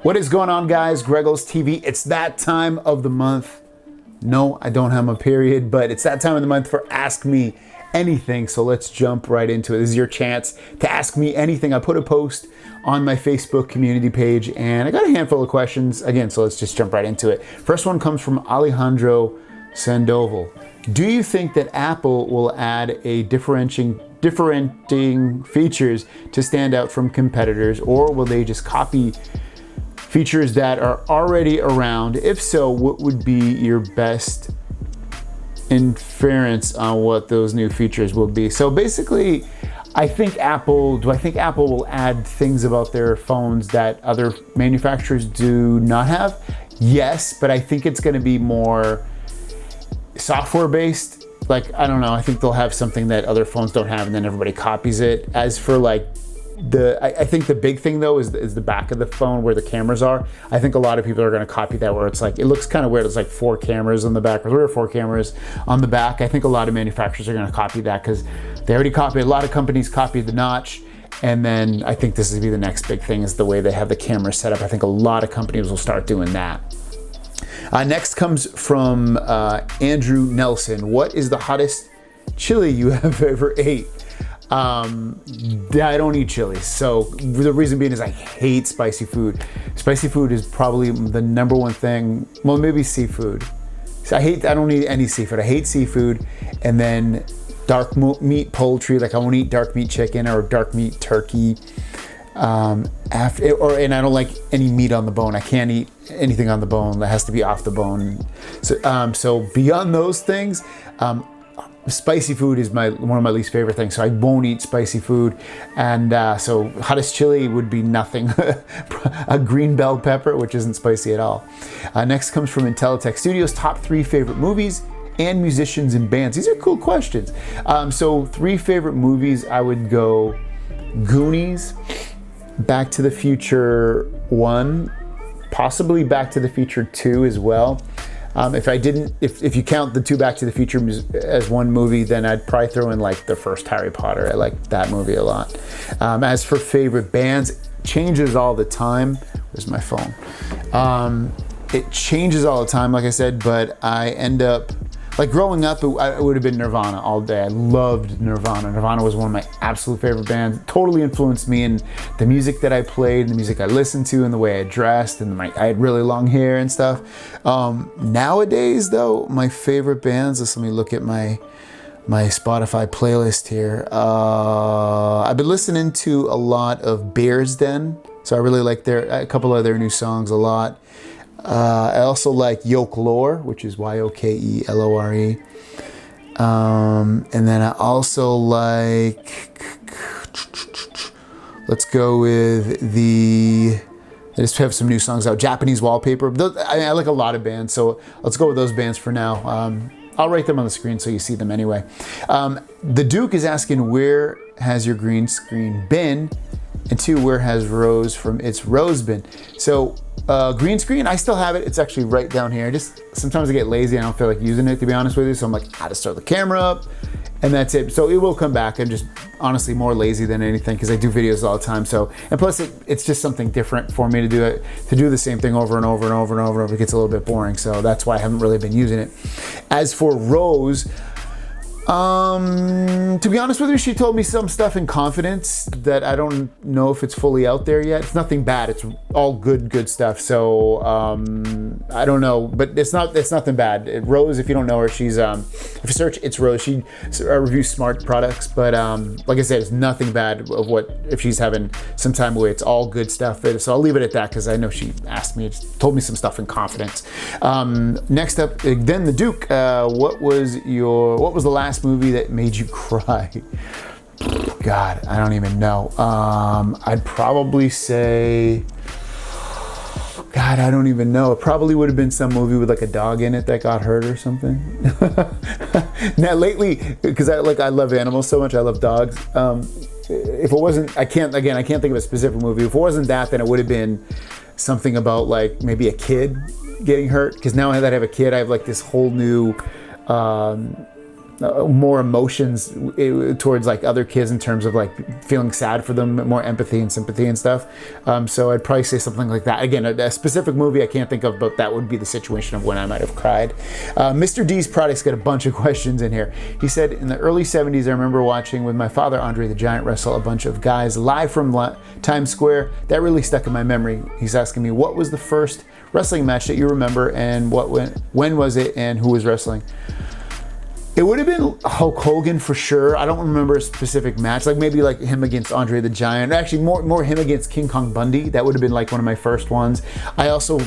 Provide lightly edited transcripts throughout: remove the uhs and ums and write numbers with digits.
What is going on, guys? GregglesTV. It's that time of the month. No, I don't have a period, but it's that time of the month for Ask Me Anything. So let's jump right into it. This is your chance to ask me anything. I put a post on my Facebook community page and I got a handful of questions again. So let's just jump right into it. First one comes from Alejandro Sandoval. Do you think that Apple will add a differentiating features to stand out from competitors, or will they just copy features that are already around? If so, what would be your best inference on what those new features will be? So basically, do I think Apple will add things about their phones that other manufacturers do not have? Yes, but I think it's going to be more software based. Like, I don't know, I think they'll have something that other phones don't have and then everybody copies it. As for like I think the big thing though is the back of the phone where the cameras are. I think a lot of people are going to copy that, where it's like, it looks kind of weird. It's like 4 cameras on the back, or 3 or 4 cameras on the back. I think a lot of manufacturers are going to copy that because they already copied. A lot of companies copied the notch, and then I think this will be the next big thing, is the way they have the camera set up. I think a lot of companies will start doing that. Next comes from Andrew Nelson. What is the hottest chili you have ever ate? I don't eat chili, so the reason being is I hate spicy food. Spicy food is probably the number one thing. Well, maybe seafood. So I don't eat any seafood. I hate seafood, and then dark meat poultry. Like, I won't eat dark meat chicken or dark meat turkey. And I don't like any meat on the bone. I can't eat anything on the bone. That has to be off the bone. So beyond those things, spicy food is one of my least favorite things, so I won't eat spicy food. And so hottest chili would be nothing. A green bell pepper, which isn't spicy at all. Next comes from Intelitech Studios. Top 3 favorite movies and musicians and bands. These are cool questions. So 3 favorite movies, I would go Goonies, Back to the Future 1, possibly Back to the Future 2 as well. If you count the 2 Back to the Future as one movie, then I'd probably throw in like the first Harry Potter. I like that movie a lot. As for favorite bands, it changes all the time. Where's my phone? It changes all the time, like I said, but I end up, like growing up, it would have been Nirvana all day. I loved Nirvana. Nirvana was one of my absolute favorite bands. It totally influenced me in the music that I played, the music I listened to, and the way I dressed, and I had really long hair and stuff. Nowadays, though, my favorite bands, let me look at my Spotify playlist here. I've been listening to a lot of Bears Den, so I really like a couple of their new songs a lot. I also like Yokelore, which is Yokelore. And then I also like, let's go with I just have some new songs out. Japanese Wallpaper. I like a lot of bands, so let's go with those bands for now. I'll write them on the screen so you see them anyway. The Duke is asking, where has your green screen been? And 2, where has Rose from its Rose been? So green screen, I still have it. It's actually right down here. Sometimes I get lazy. I don't feel like using it, to be honest with you. So I'm like, I just start the camera up, and that's it. So it will come back. I'm just honestly more lazy than anything, because I do videos all the time. So, and plus it's just something different for me to do it. To do the same thing over and over and over and over and over, it gets a little bit boring. So that's why I haven't really been using it. As for Rose, to be honest with you, she told me some stuff in confidence that I don't know if it's fully out there yet. It's nothing bad. It's all good stuff. So I don't know, but it's nothing bad. Rose, if you don't know her, she's if you search It's Rose, she reviews smart products. But like I said, it's nothing bad of if she's having some time away. It's all good stuff. So I'll leave it at that, because I know she asked me, told me some stuff in confidence. Next up, then the Duke. What was the last movie that made you cry? God, I don't even know. I'd probably say, God, I don't even know. It probably would have been some movie with like a dog in it that got hurt or something. Now lately, because I love animals so much, I love dogs. If it wasn't, I can't think of a specific movie. If it wasn't that, then it would have been something about like maybe a kid getting hurt. Because now that I have a kid, I have like this whole new more emotions towards like other kids in terms of like feeling sad for them, more empathy and sympathy and stuff. So I'd probably say something like that. Again, a specific movie I can't think of, but that would be the situation of when I might have cried. Mr. D's Products got a bunch of questions in here. He said, in the early 70s, I remember watching with my father, Andre the Giant, wrestle a bunch of guys live from Times Square. That really stuck in my memory. He's asking me, what was the first wrestling match that you remember, and when was it, and who was wrestling? It would have been Hulk Hogan for sure. I don't remember a specific match, like maybe like him against Andre the Giant. Actually, more him against King Kong Bundy. That would have been like one of my first ones. I also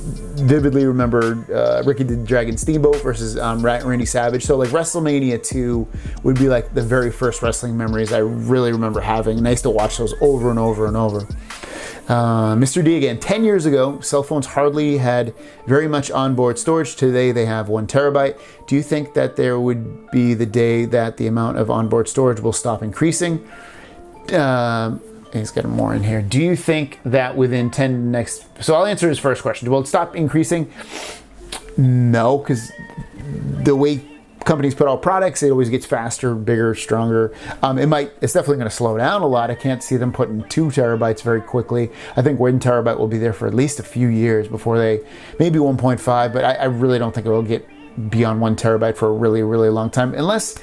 vividly remember Ricky the Dragon Steamboat versus Randy Savage. So like WrestleMania 2 would be like the very first wrestling memories I really remember having. And I used to watch those over and over and over. Mr. D again, 10 years ago, cell phones hardly had very much onboard storage. Today they have 1 terabyte. Do you think that there would be the day that the amount of onboard storage will stop increasing? He's got more in here. Do you think that within 10 next... So I'll answer his first question. Will it stop increasing? No, because the way companies put out products, it always gets faster, bigger, stronger. It's definitely going to slow down a lot. I can't see them putting 2 terabytes very quickly. I think 1 terabyte will be there for at least a few years before maybe 1.5, but I really don't think it will get beyond 1 terabyte for a really, really long time, unless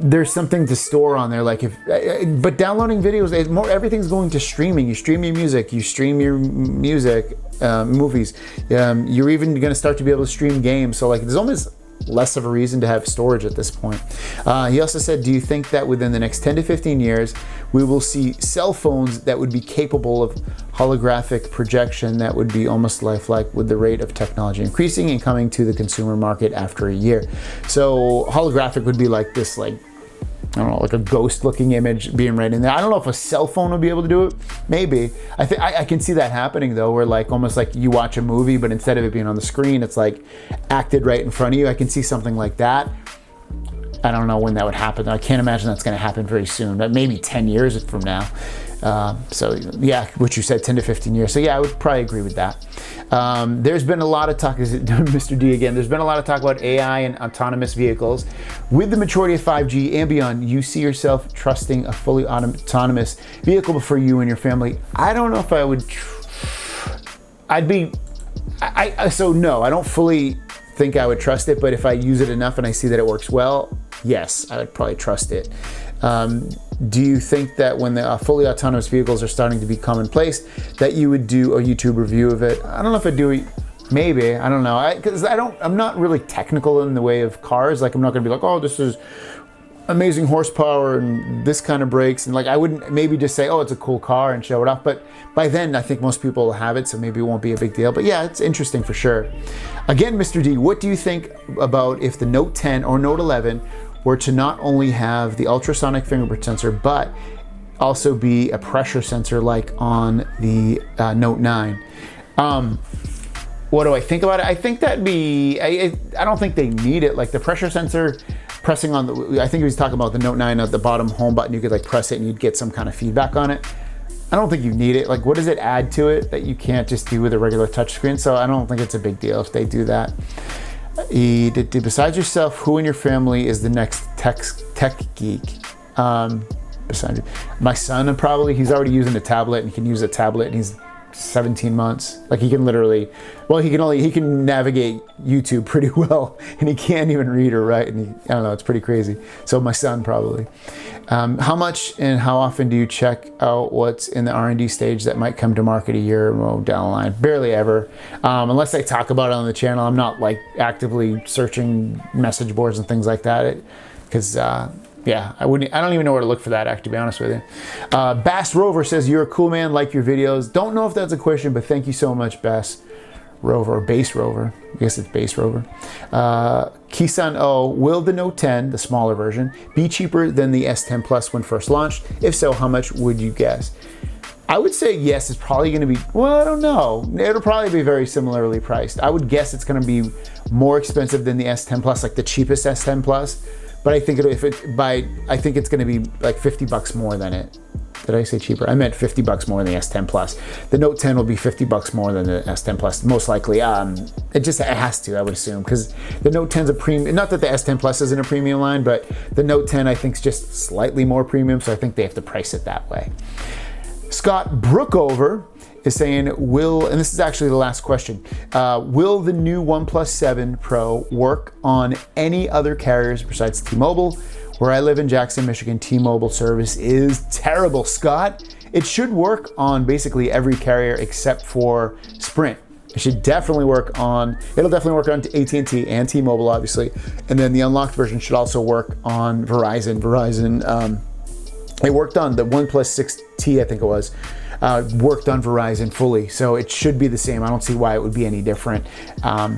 there's something to store on there. But downloading videos, everything's going to streaming. You stream your music, movies. You're even going to start to be able to stream games. So like, there's almost less of a reason to have storage at this point. He also said, do you think that within the next 10 to 15 years, we will see cell phones that would be capable of holographic projection that would be almost lifelike, with the rate of technology increasing and coming to the consumer market after a year? So holographic would be like this, like, I don't know, like a ghost looking image being right in there. I don't know if a cell phone would be able to do it. Maybe. I can see that happening though, where like almost like you watch a movie, but instead of it being on the screen, it's like acted right in front of you. I can see something like that. I don't know when that would happen. I can't imagine that's going to happen very soon, but maybe 10 years from now. So yeah, what you said, 10 to 15 years. So yeah, I would probably agree with that. There's been a lot of talk, is it Mr. D again? There's been a lot of talk about AI and autonomous vehicles. With the maturity of 5G and beyond, you see yourself trusting a fully autonomous vehicle for you and your family? I don't know if I would. So no, I don't fully think I would trust it, but if I use it enough and I see that it works well, yes, I would probably trust it. Do you think that when the fully autonomous vehicles are starting to be commonplace, that you would do a YouTube review of it? I don't know if I'd do it. Maybe, I don't know. Because I'm not really technical in the way of cars. Like, I'm not gonna be like, oh, this is amazing horsepower and this kind of brakes. And like, I wouldn't maybe just say, oh, it's a cool car and show it off. But by then, I think most people will have it, so maybe it won't be a big deal. But yeah, it's interesting for sure. Again, Mr. D, what do you think about if the Note 10 or Note 11 were to not only have the ultrasonic fingerprint sensor, but also be a pressure sensor like on the Note 9? What do I think about it? I think that'd be, I don't think they need it. Like the pressure sensor pressing on I think he was talking about the Note 9 at the bottom home button, you could like press it and you'd get some kind of feedback on it. I don't think you need it. Like, what does it add to it that you can't just do with a regular touchscreen? So I don't think it's a big deal if they do that. Besides yourself, who in your family is the next tech geek? Besides my son, probably. He's already using a tablet and he can use a tablet, and he's 17 months. Like, he can literally, well, he can navigate YouTube pretty well, and he can't even read or write, and I don't know, it's pretty crazy. So my son probably. How much and how often do you check out what's in the R&D stage that might come to market a year or more down the line? Barely ever. Unless I talk about it on the channel. I'm not like actively searching message boards and things like that, because yeah, I don't even know where to look for that, to be honest with you. Bass Rover says, you're a cool man, like your videos. Don't know if that's a question, but thank you so much, Bass Rover, or Base Rover. I guess it's Base Rover. Kisan O, will the Note 10, the smaller version, be cheaper than the S10 Plus when first launched? If so, how much would you guess? I would say yes, it's probably gonna be, well, I don't know. It'll probably be very similarly priced. I would guess it's gonna be more expensive than the S10 Plus, like the cheapest S10 Plus. but I think I think it's going to be like $50 more than it. Did I say cheaper? I meant $50 more than the S10 Plus. The Note 10 will be $50 more than the S10 Plus, most likely. It has to, I would assume, because the Note 10's a premium. Not that the S10 Plus isn't a premium line, but the Note 10 I think is just slightly more premium, so I think they have to price it that way. Scott Brookover is saying, and this is actually the last question, will the new OnePlus 7 Pro work on any other carriers besides T-Mobile? Where I live in Jackson, Michigan, T-Mobile service is terrible, Scott. It should work on basically every carrier except for Sprint. It should definitely work on, it'll definitely work on AT&T and T-Mobile, obviously. And then the unlocked version should also work on Verizon. It worked on the OnePlus 6T, I think it was, worked on Verizon fully. So it should be the same. I don't see why it would be any different.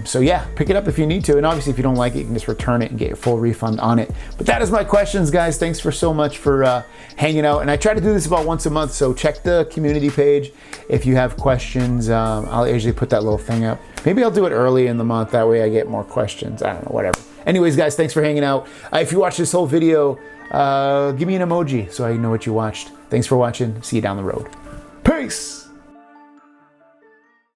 So yeah, pick it up if you need to. And obviously if you don't like it, you can just return it and get your full refund on it. But that is my questions, guys. Thanks so much for hanging out. And I try to do this about once a month. So check the community page if you have questions. I'll usually put that little thing up. Maybe I'll do it early in the month. That way I get more questions. I don't know, whatever. Anyways, guys, thanks for hanging out. If you watched this whole video, give me an emoji so I know what you watched. Thanks for watching. See you down the road. Peace!